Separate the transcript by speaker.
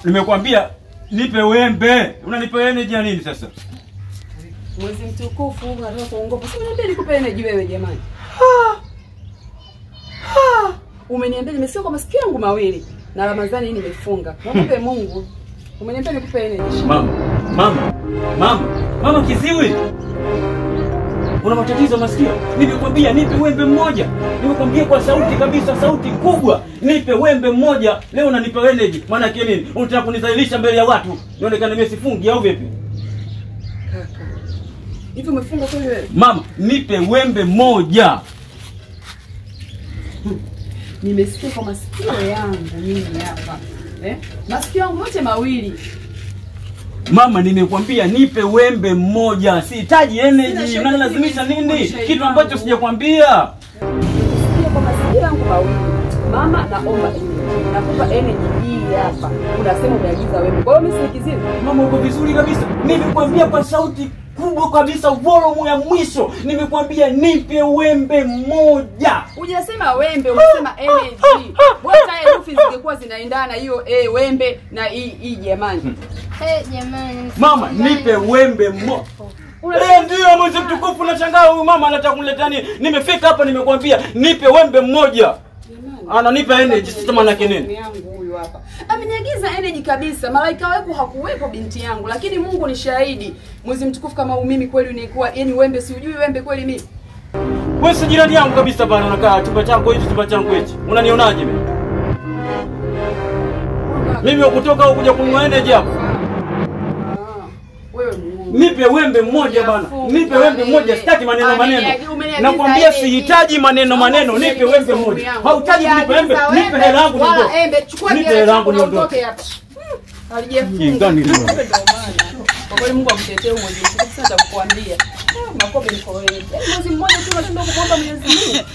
Speaker 1: Nimekwambia nipe wembe. Unanipa energy ya nini sasa?
Speaker 2: Mwezi mtukufu unataka kuongopa. Sasa unaniambia nikupe energy wewe jamani. Umeniambia nimesikia kwa masikio yangu mawili na Ramadhani hii nimefunga. Muombe Mungu. Umeniambia nikupe energy.
Speaker 1: Mama kiziwi. Una matatizo masikio? Nimekwambia nipe wembe mmoja. Nimekwambia kwa sauti kabisa, sauti kubwa. Nipe wembe mmoja. Leo unanipa energy. Maana yake nini? Unataka kunidhalilisha mbele ya watu. Nionekane mimi sifungi au vipi?
Speaker 2: Kaka. Hivi umefunga kweli wewe?
Speaker 1: Mama, nipe wembe mmoja.
Speaker 2: Nimesikia kwa masikio yangu mimi hapa. Masikio yangu yote mawili.
Speaker 1: Mama, nimekwambia nipe wembe mmoja. Sihitaji energy. Unanilazimisha nini? Kitu ambacho sijakwambia.
Speaker 2: Nimesikia kwa masikio yangu mawili. Mama naomba energy. Nakupa energy hii hapa. Unasema umeagiza wembe. Kwa hiyo mimi sikiziwi.
Speaker 1: Mama uko vizuri kabisa. Nimekwambia kwa sauti kubwa kabisa, volume ya mwisho. Nimekwambia nipe wembe mmoja.
Speaker 2: Hujasema wembe, umesema energy. Wote herufi zingekuwa zinaendana hiyo wembe na hii jamani.
Speaker 3: Jamani.
Speaker 1: Mama, nipe wembe mmoja. Ndio mwezi mtukufu, nashangaa huyu mama anataka kuniletea nini? Nimefika hapa nimekwambia nipe wembe mmoja. Ananipa energy, sasa maana yake nini?
Speaker 2: Yangu huyu hapa. Ameniagiza energy kabisa. Malaika wako hakuwepo binti yangu, lakini Mungu ni shahidi. Mwezi mtukufu kama mimi kweli nilikuwa yani wembe si ujui wembe kweli mimi.
Speaker 1: Wewe si jirani yangu kabisa bana, unakaa chumba changu hichi chumba changu hichi. Unanionaje mimi? Mimi ukutoka huko kuja kununua energy hapo. Nipe wembe mmoja bana. Nipe wembe mmoja, sitaki maneno. Nakwambia sihitaji maneno, nipe wembe mmoja. Hautaji kunipa wembe, nipe hela yangu ndio. Nipe hela yangu ndio.
Speaker 2: Alijefunga. Kwa kweli Mungu amtetee mwezi mtukufu, sasa nitakwambia. Makobe ni kwa wewe. Mwezi mmoja tu unashinda kuomba Mwenyezi Mungu.